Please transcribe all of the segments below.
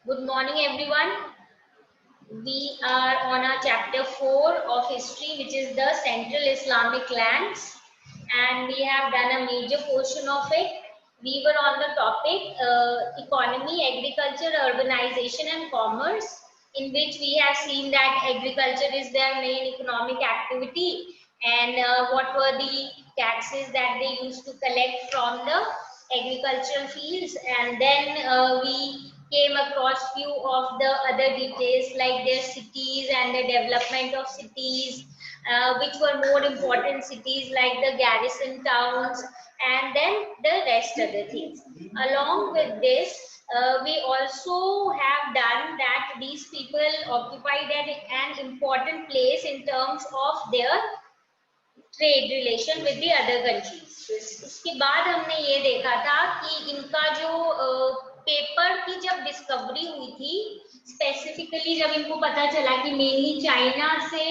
Good morning, everyone. We are on our chapter 4 of history, which is the Central Islamic lands, and we have done a major portion of it. We were on the topic economy, agriculture, urbanization, and commerce, in which we have seen that agriculture is their main economic activity, and what were the taxes that they used to collect from the agricultural fields, and then we came across few of the other details like their cities and the development of cities, which were more important cities like the garrison towns, and then the rest of the things. Along with this, we also have done that these people occupied an important place in terms of their trade relation with the other countries. इसके बाद हमने ये देखा था कि इनका जो paper की जब डिस्कवरी हुई थी, स्पेसिफिकली जब इनको पता चला कि मेनली चाइना से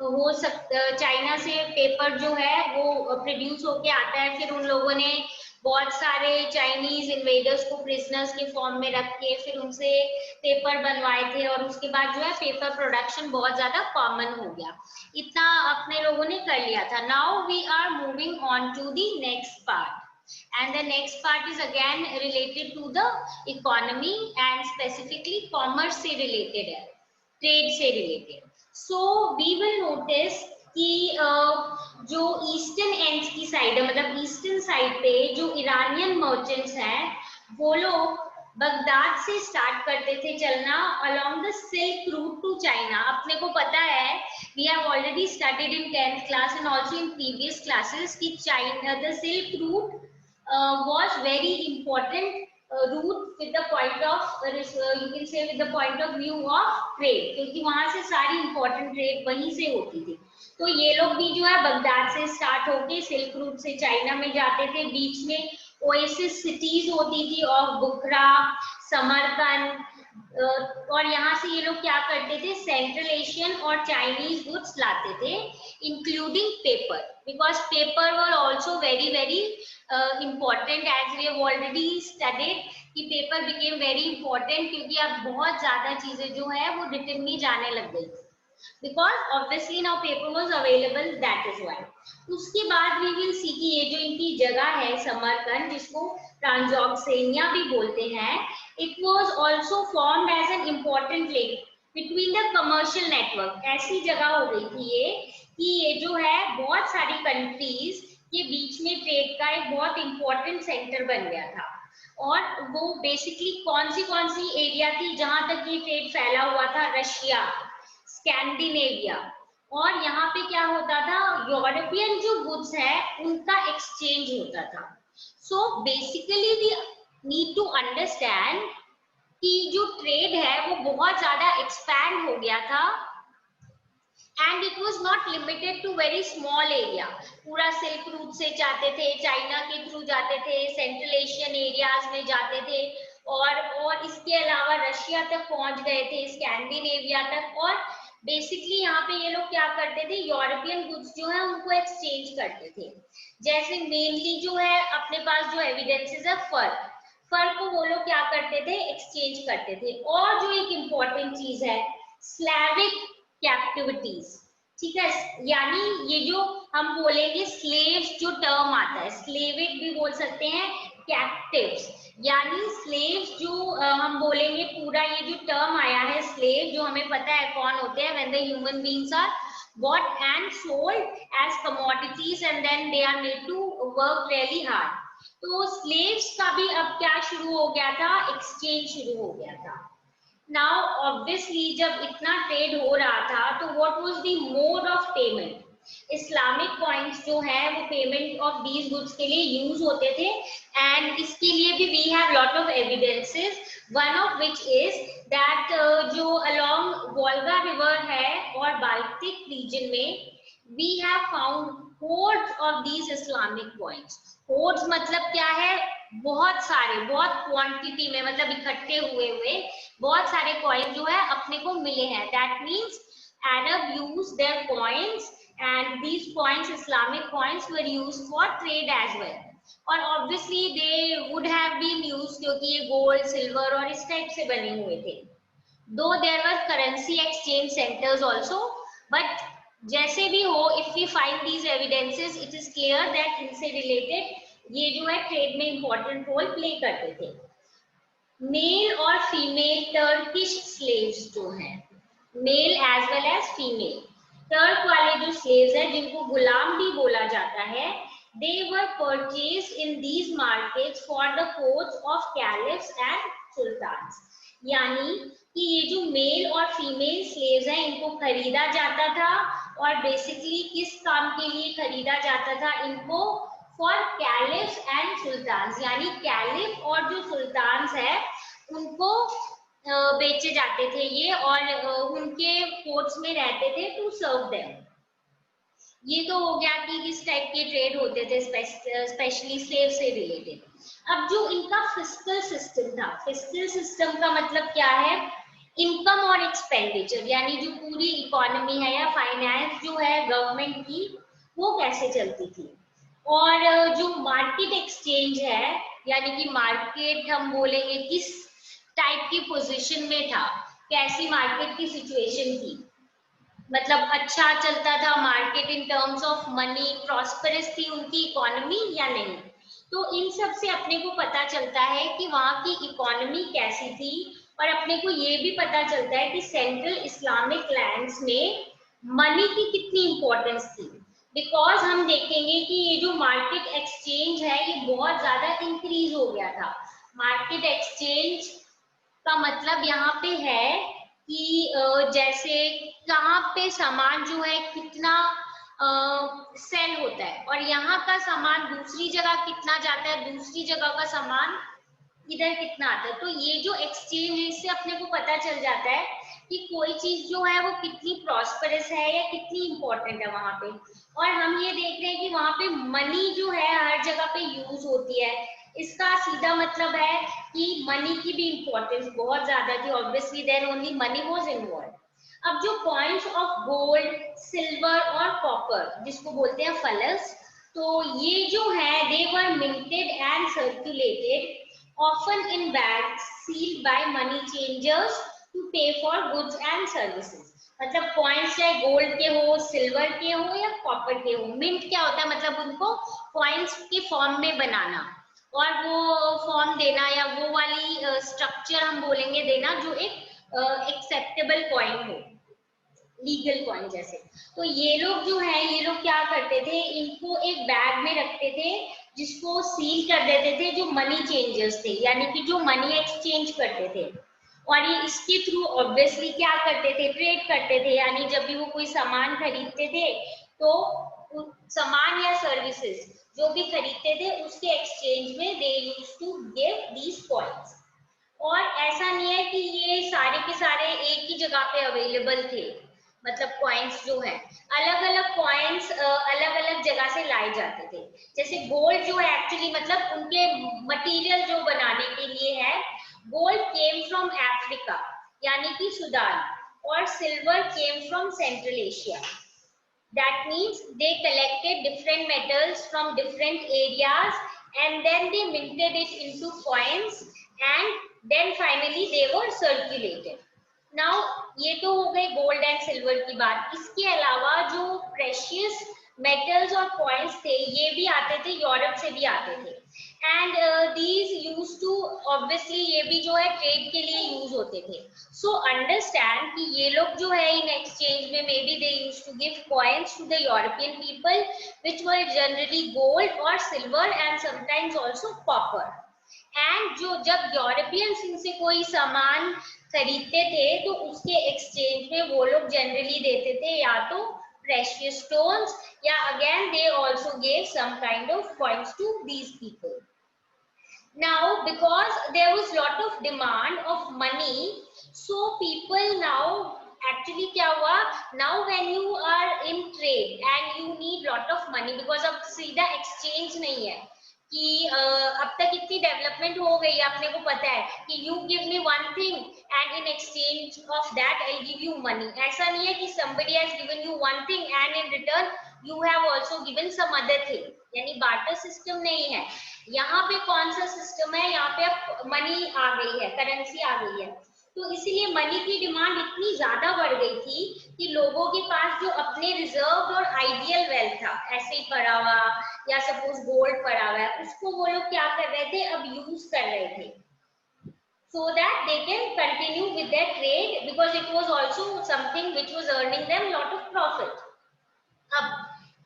हो सकता, चाइना से पेपर जो है वो प्रोड्यूस होके आता है, फिर उन लोगों ने बहुत सारे चाइनीज इन्वेडर्स को प्रिजनर्स के फॉर्म में रख के फिर उनसे पेपर बनवाए थे, और उसके बाद जो है पेपर प्रोडक्शन बहुत ज्यादा कॉमन हो गया। इतना अपने लोगों ने कर लिया था। Now we are moving on to the next part, and the next part is again related to the economy and specifically commerce से related है, trade से related। so we will notice कि जो ईस्टर्न एंड्स की side है, मतलब eastern side पे जो इरानियन मर्चेंट्स हैं, वो लोग बगदाद से स्टार्ट करते थे चलना along the silk route to China. अपने को पता है, we have already studied in 10th class and also in previous classes कि China the silk route was very important route with the point of you can say with the point of view of trade, क्योंकि वहां से सारी important trade वहीं से होती थी। तो ये लोग भी जो है बगदाद से स्टार्ट होके सिल्क रूट से चाइना में जाते थे। बीच में ओएसिस सिटीज होती थी ऑफ बुखरा, समरकंद, और यहाँ से ये लोग क्या करते थे, सेंट्रल एशियन और चाइनीज गुड्स लाते थे, including paper, because paper were also very very important as we have already studied कि पेपर became very important, क्योंकि अब बहुत ज्यादा चीजें जो है वो रिटर्न में जाने लग गई, because obviously now paper was available, that is why। उसके बाद we will see कि ये जो इनकी जगह है समरकंद, जिसको ट्रांसऑक्सेनिया भी बोलते हैं, it was also formed as an important link between the commercial network। ऐसी जगह हो गई थी ये कि ये जो है बहुत सारी कंट्रीज के बीच में ट्रेड का एक बहुत इंपॉर्टेंट सेंटर बन गया था। और वो बेसिकली कौन सी एरिया थी जहां तक ये ट्रेड फैला हुआ था, रशिया, स्कैंडिनेविया, और यहाँ पे क्या होता था, यूरोपियन जो गुड्स है उनका एक्सचेंज होता था। So basically we need to understand कि जो ट्रेड है वो बहुत ज्यादा एक्सपैंड हो गया था, and it was not limited to very small area। पूरा सिल्क रूट से जाते थे, चाइना के थ्रू जाते थे, सेंट्रल एशियन एरियाज में जाते थे, और इसके अलावा रशिया तक पहुंच गए थे, स्कैंडिनेविया तक। और बेसिकली यहाँ पे ये लोग क्या करते थे, यूरोपियन गुड्स जो है उनको एक्सचेंज करते थे। जैसे मेनली जो है अपने पास जो एविडेंसेस है, फर को वो लोग क्या करते थे, एक्सचेंज करते थे। और जो एक इम्पोर्टेंट चीज है, स्लैविक कैप्टिविटीज, ठीक है, यानी ये जो हम बोलेंगे स्लेव्स, जो टर्म आता है, स्लेविक भी बोल सकते हैं, कैप्टिव्स, यानी स्लेव्स जो हम बोलेंगे, पूरा ये जो टर्म आया है स्लेव, जो हमें पता है कौन होते हैं, when the human beings are bought and sold as commodities and then they are made to work really hard। तो स्लेव्स का भी अब क्या शुरू हो गया था, एक्सचेंज शुरू हो गया था। नाउ ऑब्वियसली जब इतना ट्रेड हो रहा था तो what was the mode of payment, Islamic coins जो है वो पेमेंट ऑफ दीज गुड्स के लिए यूज होते थे, एंड इसके लिए भी we have lot of evidences, one of which is that जो अलोंग वोल्गा रिवर है और बाल्टिक रीजन में we have found hoards of these Islamic coins. Hoards मतलब क्या है, बहुत सारे, बहुत क्वांटिटी में, मतलब इकट्ठे हुए बहुत सारे कॉइन जो है अपने को मिले हैं। That means Arab used their coins and these coins, Islamic coins, were used for trade as well। और obviously they would have been used क्योंकि ये गोल्ड सिल्वर और इस टाइप से बने हुए थे। दो there were currency exchange centres also, but जैसे भी हो, if we find these evidences it is clear that इनसे रिलेटेड ये जो है ट्रेड में इंपॉर्टेंट रोल प्ले करते थे। मेल और फीमेल टर्किश स्लेव्स जो हैं, male as well as female, Turk वाले जो स्लेव्स हैं जिनको गुलाम भी बोला जाता है, they were purchased in these markets for the courts of caliphs and sultans। यानी कि ये जो मेल और फीमेल स्लेव्स हैं इनको खरीदा जाता था, और बेसिकली किस काम के लिए खरीदा जाता था इनको, फॉर कैलिफ्स एंड सुल्तान्स, यानी कैलिफ और जो सुल्तान्स है उनको बेचे जाते थे ये, और उनके कोर्ट्स में रहते थे टू सर्व देम। ये तो हो गया कि किस टाइप के ट्रेड होते थे स्पेशली स्लेव से रिलेटेड। अब जो इनका फिस्कल सिस्टम था, फिस्कल सिस्टम का मतलब क्या है, इनकम और एक्सपेंडिचर, यानी जो पूरी इकोनॉमी है या फाइनेंस जो है गवर्नमेंट की वो कैसे चलती थी। और जो मार्केट एक्सचेंज है, यानी कि मार्केट हम बोलेंगे किस टाइप की पोजीशन में था, कैसी मार्केट की सिचुएशन थी, मतलब अच्छा चलता था market in terms of money, prosperous थी उनकी इकोनॉमी या नहीं। तो इन सब से अपने को पता चलता है कि वहाँ की इकोनॉमी कैसी थी, और अपने को ये भी पता चलता है कि सेंट्रल इस्लामिक लैंड्स में मनी की कितनी इंपॉर्टेंस थी। बिकॉज हम देखेंगे कि ये जो मार्केट एक्सचेंज है ये बहुत ज्यादा इंक्रीज हो गया था। मार्केट एक्सचेंज का मतलब यहाँ पे है कि जैसे कहाँ पे सामान जो है कितना सेल होता है, और यहाँ का सामान दूसरी जगह कितना जाता है, दूसरी जगह का सामान इधर कितना आता है। तो ये जो एक्सचेंज है इससे अपने को पता चल जाता है कि कोई चीज जो है वो कितनी प्रॉस्परस है या कितनी इंपॉर्टेंट है वहां पे। और हम ये देख रहे हैं कि वहां पे मनी जो है हर जगह पे यूज होती है। इसका सीधा मतलब है कि मनी की भी इंपॉर्टेंस बहुत ज्यादा थी, obviously then only money was involve. अब जो कॉइन्स ऑफ गोल्ड, सिल्वर और कॉपर जिसको बोलते हैं फलस, तो ये जो है they were minted and circulated often in bags sealed by money changers to pay for goods and services। मतलब कॉइन्स चाहे गोल्ड के हो, सिल्वर के हो या कॉपर के हो, मिंट क्या होता है, मतलब उनको कॉइन्स के फॉर्म में बनाना और वो फॉर्म देना, या वो वाली स्ट्रक्चर हम बोलेंगे देना जो एक एक्सेप्टेबल कॉइन हो, लीगल कॉइन जैसे। तो ये लोग जो है ये लोग क्या करते थे, इनको एक बैग में रखते थे जिसको सील कर देते थे जो मनी चेंजर्स थे, यानी कि जो मनी एक्सचेंज करते थे। और ये इसके थ्रू ऑब्वियसली क्या करते थे, ट्रेड करते थे, यानी जब भी वो कोई सामान खरीदते थे तो सामान या सर्विसेज जो भी खरीदते थे उसके एक्सचेंज में they used to give these coins. और ऐसा नहीं है कि ये सारे के सारे एक ही जगह पे अवेलेबल थे, मतलब कॉइन्स जो है अलग अलग कॉइन्स अलग अलग जगह से लाए जाते थे। जैसे गोल्ड जो है एक्चुअली मतलब उनके मटेरियल जो बनाने के लिए है, गोल्ड केम फ्रॉम अफ्रीका यानी कि सूडान, और silver came from central Asia. That means they collected different metals from different areas and then they minted it into coins and then finally they were circulated। Now ये तो हो गई gold and silver की बात। इसके अलावा जो precious metals और कॉइन्स थे ये भी आते थे, यूरोप से भी आते थे। And these use to obviously ये भी जो है ट्रेड के लिए यूज होते थे। सो अंडरस्टैंड कि ये लोग जो है इन एक्सचेंज में maybe they use to give coins to the European people which were generally gold और silver and sometimes also copper. And जो जब यूरोपियंस इनसे कोई सामान खरीदते थे तो उसके एक्सचेंज में वो लोग जनरली देते थे या तो precious stones, yeah, again they also gave some kind of coins to these people। Now because there was lot of demand of money, so people now actually क्या हुआ, now when you are in trade and you need lot of money because अब सीधा exchange नहीं है कि अब तक इतनी डेवलपमेंट हो गई, अपने को पता है कि you give me one thing and in exchange of that I give you money. ऐसा नहीं है कि somebody has given you one thing and in return you have also given some other thing, यानी बार्टर सिस्टम नहीं है। यहाँ पे कौन सा सिस्टम है, यहाँ पे अब मनी आ गई है, करेंसी आ गई है, तो इसीलिए मनी की डिमांड इतनी ज्यादा बढ़ गई थी कि लोगों के पास जो अपने रिजर्व और आइडियल वेल्थ था, ऐसे ही पड़ा हुआ या सपोज गोल्ड पड़ा हुआ है, उसको वो लोग क्या कर रहे थे, अब यूज कर रहे थे, so that they can continue with their trade, because it was also something which was earning them lot of profit. अब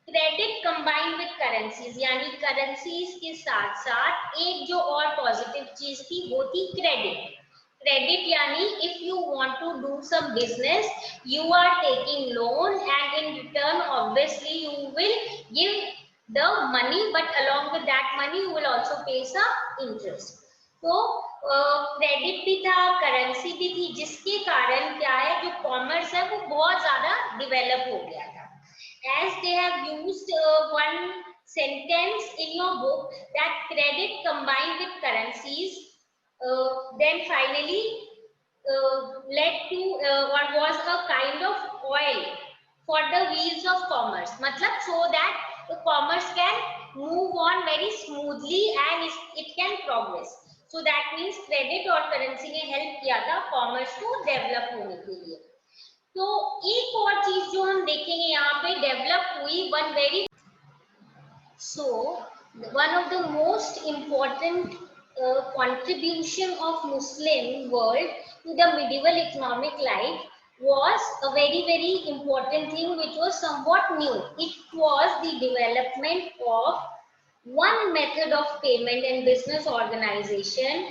क्रेडिट कंबाइंड विद करेंसीज, यानी करेंसीज के साथ साथ एक जो और पॉजिटिव चीज थी वो थी क्रेडिट। क्रेडिट यानी if you want to do some business, you are taking loan and in return obviously you will give the money, but along with that money you will also pay some interest. तो credit भी था, currency भी थी, जिसके कारण क्या है, जो कॉमर्स है वो बहुत ज्यादा डेवलप हो गया था। As they have used one sentence in your book that credit combined with currencies then finally led to or was a kind of oil for the wheels of commerce, matlab so that the commerce can move on very smoothly and it can progress. So that means credit और currency ने help किया था commerce को develop होने के लिए। तो एक और चीज जो हम देखेंगे यहाँ पे डेवलप हुई, one very one of the most important contribution of Muslim world to the medieval economic life was a very important thing which was somewhat new. It was the development of one method of payment and business organization,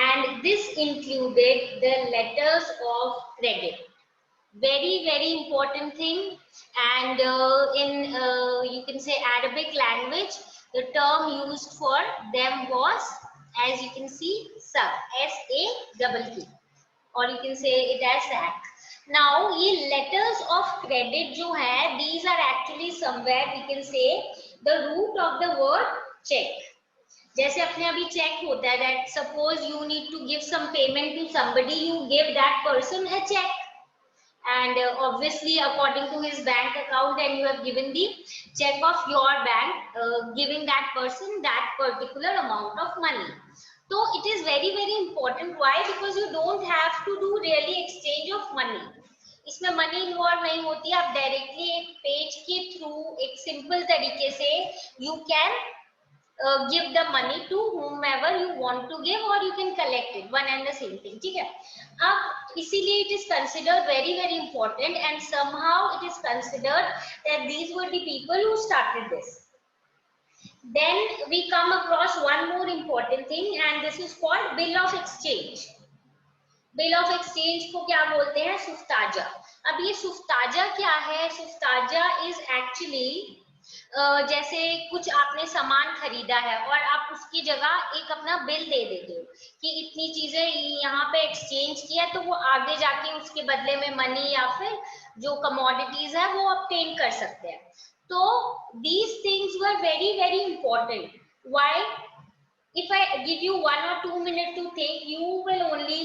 and this included the letters of credit. Very important thing, and in you can say Arabic language, the term used for them was, as you can see, SAC, SACC, or you can say it as SAC. Now ये letters of credit जो है, these are actually somewhere we can say the root of the word check. जैसे अपने अभी check होता है, that suppose you need to give some payment to somebody, you give that person a check, and obviously according to his bank account, and you have given the check of your bank, giving that person that particular amount of money. So it is very important. Why? Because you don't have to do really exchange of money. इसमें money involve नहीं होती है, आप directly एक page के through एक simple तरीके से you can give the money to whomever you want to give, or you can collect it, one and the same thing, ठीक है। अब इसीलिए it is considered very important, and somehow it is considered that these were the people who started this. Then we come across one more important thing, and this is called bill of exchange. Bill of exchange को क्या बोलते हैं, सुफ्ताजा। अब ये सुफ्ताजा क्या है, सुफ्ताजा is actually जैसे कुछ आपने सामान खरीदा है और आप उसकी जगह एक अपना बिल दे देते हो कि इतनी चीजें यहाँ पे एक्सचेंज किया, तो वो आगे जाके उसके बदले में मनी या फिर जो कमोडिटीज है वो ऑब्टेन कर सकते हैं। तो these things were very important. Why? If I give you 1 or 2 minutes to think, you will only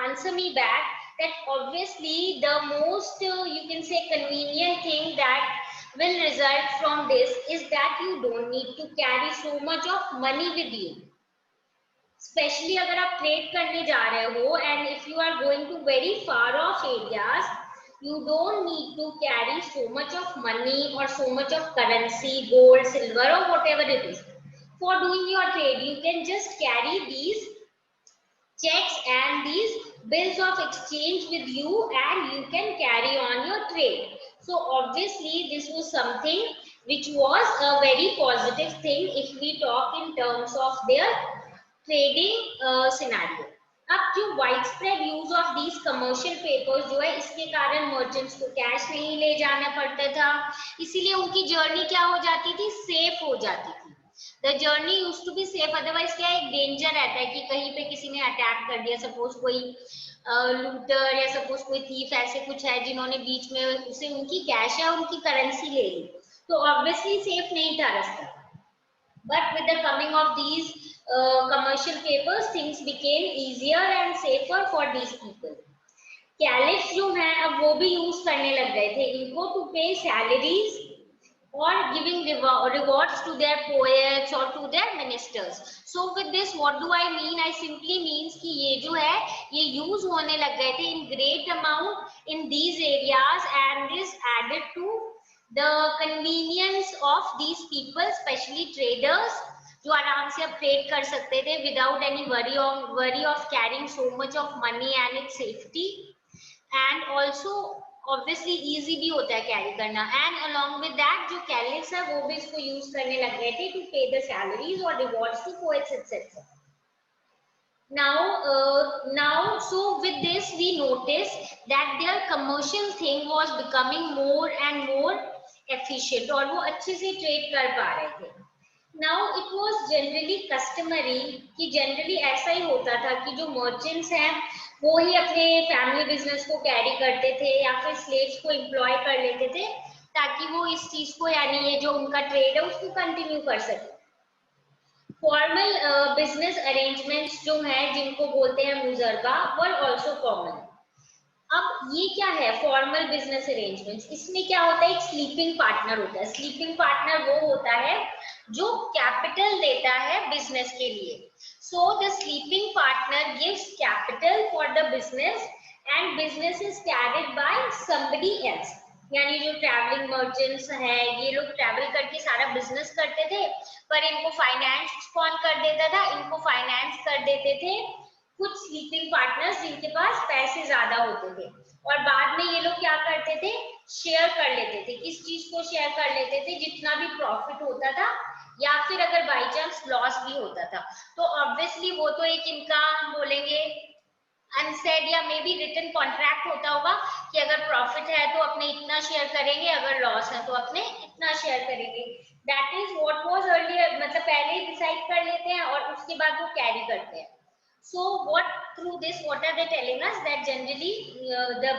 answer me back that obviously the most you can say convenient thing that will result from this is that you don't need to carry so much of money with you, especially अगर आप trade करने जा रहे हो, and if you are going to very far off areas, you don't need to carry so much of money or so much of currency, gold, silver or whatever it is for doing your trade. You can just carry these checks and these bills of exchange with you, and you can carry on your trade. So obviously this was something which was a very positive thing if we talk in terms of their trading scenario. अब जो wide spread use of these commercial papers जो है, इसके कारण merchants को cash नहीं ले जाना पड़ता था, इसीलिए उनकी जर्नी क्या हो जाती थी, सेफ हो जाती थी। The journey used to be safe, otherwise क्या एक डेंजर रहता है कि कहीं पे किसी ने अटैक कर दिया, सपोज कोई लूटर या सपोज कोई थीफ ऐसे कुछ है जिन्होंने बीच में उसे उनकी कैश या उनकी करेंसी ले ली, तो ऑब्वियसली सेफ नहीं था रास्ता। But with the coming of these commercial papers, things became easier and safer for these people. Caliphs जो हैं अब वो भी यूज करने लग गए थे इनको टू पे salaries or giving rewards to their poets or to their ministers. So with this what do I mean? I simply means कि ये जो है ये use होने लग गए थे in great amount in these areas, and this added to the convenience of these people, especially traders, जो आराम से अब ट्रेड कर सकते थे without any worry of carrying so much of money and its safety, and also obviously easy भी होता है कैरी करना, and along with that जो कैलिक्स है वो भी इसको यूज करने लग गए थे to pay the salaries or rewards to poets etc. Now so with this we notice that their commercial thing was becoming more and more efficient, और वो अच्छे से ट्रेड कर पा रहे थे. Now it was generally customary कि generally ऐसा ही होता था कि जो merchants हैं वो ही अपने फैमिली बिजनेस को कैरी करते थे या फिर स्लेव्स को एम्प्लॉय कर लेते थे ताकि वो इस चीज को यानी ये जो उनका ट्रेड है उसको कंटिन्यू कर सके. फॉर्मल बिजनेस अरेंजमेंट्स जो है जिनको बोलते हैं मुजरबा वर आल्सो कॉमन. अब ये क्या है फॉर्मल बिजनेस अरेंजमेंट्स? इसमें क्या होता है, एक स्लीपिंग पार्टनर होता है. स्लीपिंग पार्टनर वो होता है जो कैपिटल देता है बिजनेस के लिए. So the sleeping partner gives capital for the business and business is carried by somebody else. यानी जो ट्रैवलिंग मर्चेंट्स हैं ये लोग ट्रैवल करके सारा बिजनेस करते थे, पर इनको फाइनेंस कौन कर देता था? इनको फाइनेंस कर देते थे कुछ स्लीपिंग पार्टनर्स जिनके पास पैसे ज्यादा होते थे, और बाद में ये लोग क्या करते थे? शेयर कर लेते थे. किस चीज को शेयर कर लेते थे? जितना भी प्रॉफिट होता था या फिर अगर बाई चांस लॉस भी होता था तो ऑब्वियसली वो तो एक इनका बोलेंगे अनसेड या मे बी रिटन कॉन्ट्रैक्ट होता होगा कि अगर प्रॉफिट है तो अपने इतना शेयर करेंगे, अगर लॉस है तो अपने इतना शेयर करेंगे. That is what was earlier, मतलब पहले ही डिसाइड कर लेते हैं और उसके बाद वो कैरी करते हैं. So what through this what are they telling us? That generally the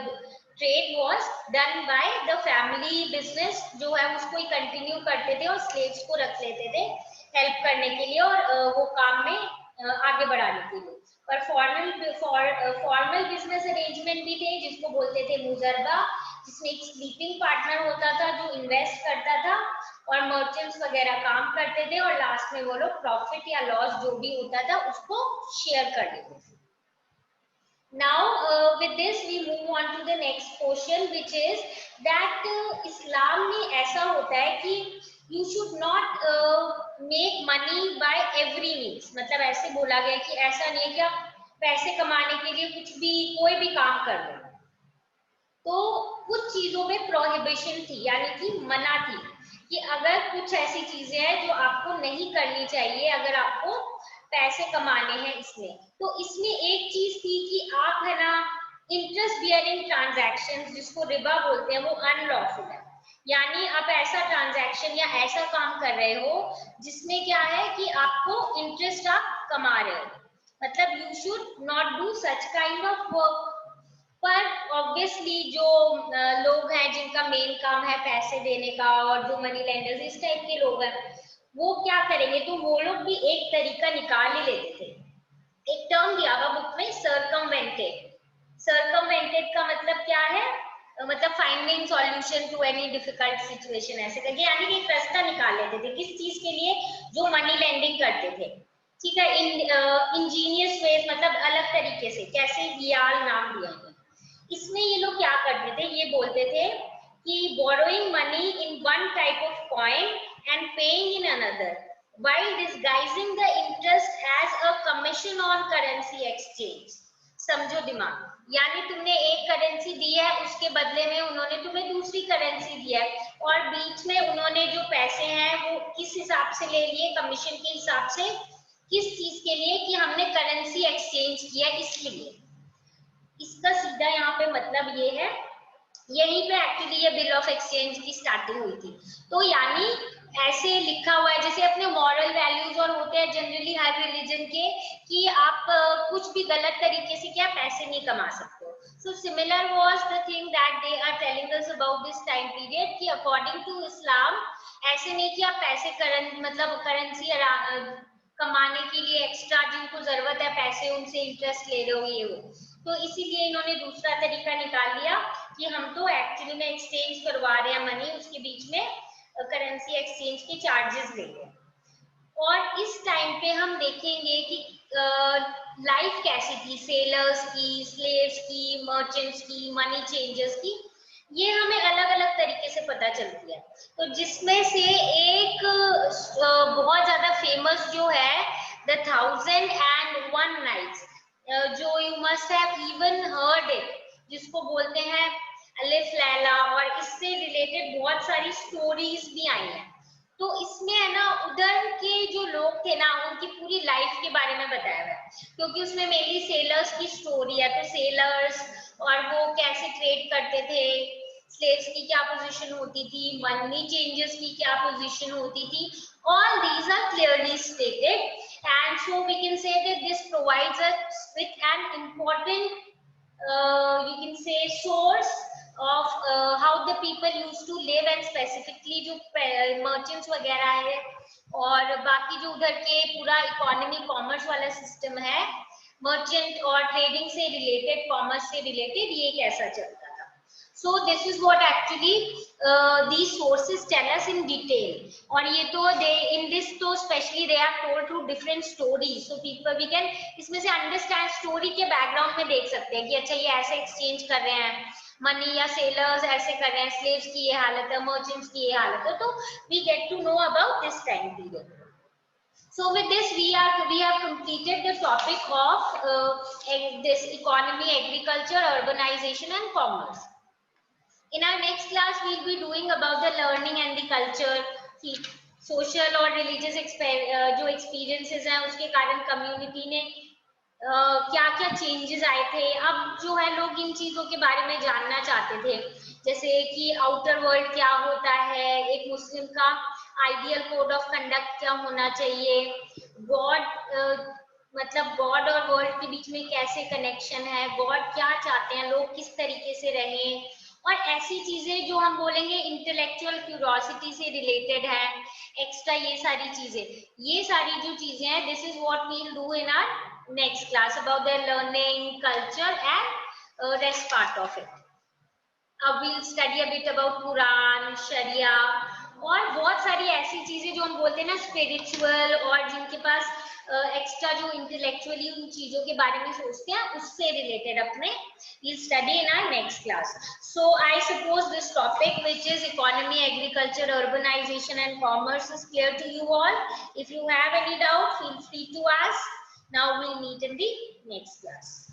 trade was done by the family business जो है उसको ही कंटिन्यू करते थे और स्लेव्स को रख लेते थे हेल्प करने के लिए और वो काम में आगे बढ़ाने के लिए. पर फॉर्मल बिजनेस अरेंजमेंट भी थे जिसको बोलते थे मुजरबा, जिसमें एक स्लीपिंग पार्टनर होता था जो इन्वेस्ट करता था और मर्चेंट्स वगैरह काम करते थे और लास्ट में वो लोग प्रॉफिट या लॉस जो भी होता था उसको शेयर कर देते थे. Now with this we move on to the next portion which is that Islam में ऐसा होता है कि you should not make money by every means. मतलब ऐसे बोला गया कि ऐसा नहीं है कि आप पैसे कमाने के लिए कुछ भी कोई भी काम कर लो. तो कुछ चीजों में प्रोहिबिशन थी यानी कि मना थी कि अगर कुछ ऐसी चीजें हैं जो आपको नहीं करनी चाहिए अगर आपको पैसे कमाने हैं इसमें. तो इसमें एक चीज थी कि आप है ना इंटरेस्ट बियरिंग ट्रांजैक्शंस जिसको रिबा बोलते हैं वो अनलॉफुल है. यानी आप ऐसा ट्रांजैक्शन या ऐसा काम कर रहे हो जिसमें क्या है कि आपको इंटरेस्ट आप कमा रहे हो, मतलब you should not do such kind of work. पर ऑब्वियसली जो लोग हैं जिनका मेन काम है पैसे देने का और जो मनी लेंडर्स इस टाइप के लोग हैं वो क्या करेंगे, तो वो लोग भी एक तरीका निकाल ही लेते थे. एक टर्म दिया हुआ बुक में सर्कमवेंटेड. सर्कमवेंटेड का मतलब क्या है? मतलब finding solution to any difficult situation ऐसे करके, यानी कि एक रास्ता निकाल लेते थे. किस चीज के लिए? जो मनी लेंडिंग करते थे. ठीक है, इंजीनियस वेज मतलब अलग तरीके से. कैसे? वियाल नाम दिया है. इसमें ये लोग क्या करते थे? ये बोलते थे कि borrowing money in one type of coin and paying in another while disguising the interest as a commission on currency exchange. समझो दिमाग, यानी तुमने एक करेंसी दी है उसके बदले में उन्होंने तुम्हें दूसरी करेंसी दी है और बीच में उन्होंने जो पैसे हैं वो किस हिसाब से ले लिए? कमीशन के हिसाब से. किस चीज के लिए? कि हमने करेंसी एक्सचेंज किया इसलिए. इसका सीधा यहाँ पे मतलब ये है, यहीं पे एक्चुअली ये बिल ऑफ एक्सचेंज की स्टार्टिंग हुई थी. तो यानी ऐसे लिखा हुआ है जैसे अपने मॉरल वैल्यूज और होते हैं जनरली हर रिलीजन के कि आप कुछ भी गलत तरीके से क्या पैसे नहीं कमा सकते. So similar was the thing that they are telling us about this time period कि अकॉर्डिंग टू इस्लाम ऐसे नहीं कि आप पैसे मतलब करेंसी कमाने के लिए एक्स्ट्रा जिनको जरूरत है पैसे उनसे इंटरेस्ट ले रहे हो ये हो. तो इसीलिए इन्होंने दूसरा तरीका निकाल लिया कि हम तो एक्चुअली में एक्सचेंज करवा रहे हैं मनी, उसके बीच में करेंसी एक्सचेंज के चार्जेस लेते हैं। और इस टाइम पे हम देखेंगे कि लाइफ कैसी थी, सेलर्स की, स्लेव्स की, मर्चेंट्स की, मनी चेंजर्स की, ये हमें अलग अलग तरीके से पता चलती है। तो जिसमें से एक बहुत ज्यादा फेमस जो है द 1001 नाइट्स, जो you must have even heard it, जिसको बोलते हैं अलिफ लैला, और इससे रिलेटेड बहुत सारी स्टोरीज भी आई हैं। तो इसमें है ना, उधर के जो लोग थे ना, उनकी पूरी लाइफ के बारे में बताया हुआ है, क्योंकि उसमें मेनली सेलर्स की स्टोरी है। तो सेलर्स और वो कैसे ट्रेड करते थे, स्लेव्स की क्या पोजीशन होती थी, मनी चेंजर्स की क्या पोजीशन होती थी, all these are clearly stated, and so we can say that this provides us with an important you can say source of how the people used to live, and specifically जो merchants वगैरह है और बाकी जो उधर के पूरा economy commerce वाला सिस्टम है, मर्चेंट और ट्रेडिंग से रिलेटेड, कॉमर्स से रिलेटेड, ये कैसा चलता था। So this is what actually these sources tell us in detail. और ये तो they in this तो especially they are told through different stories. So people we can इसमें से understand story के background में देख सकते हैं कि अच्छा ये ऐसे exchange कर रहे हैं मनी, या सेलर्स ऐसे कर रहे हैं, स्लेव्स की ये हालत है, मर्चेंट्स की ये हालत है, तो we get to know about this time period. So with this we have completed the topic of this economy, agriculture, urbanization and commerce. In our next class, we'll be doing about the learning and the culture, कि social और religious जो experiences हैं, उसके कारण community ने क्या-क्या changes आए थे। अब जो है लोग इन चीजों के बारे में जानना चाहते थे, जैसे कि outer world क्या होता है, एक मुस्लिम का ideal code of conduct क्या होना चाहिए, God मतलब गॉड और वर्ल्ड के बीच में कैसे कनेक्शन है, गॉड क्या चाहते हैं, लोग किस तरीके से रहें, और ऐसी चीजें जो हम बोलेंगे इंटेलेक्चुअल क्यूरियोसिटी से रिलेटेड है, एक्स्ट्रा ये सारी चीजें, ये सारी जो चीजें हैं, this is what we will do in our next class about the learning, culture and rest part of it. अब we'll study a bit about कुरान, शरिया, और बहुत सारी ऐसी चीजें जो हम बोलते हैं ना स्पिरिचुअल, और जिनके पास एक्स्ट्रा जो इंटेलेक्चुअली उन चीजों के बारे में सोचते हैं, उससे रिलेटेड अपने we'll study in our next class. So I suppose this topic, which is economy, agriculture, urbanization and commerce, is clear to you all. If you have any doubt, feel free to ask. Now we'll meet in the next class.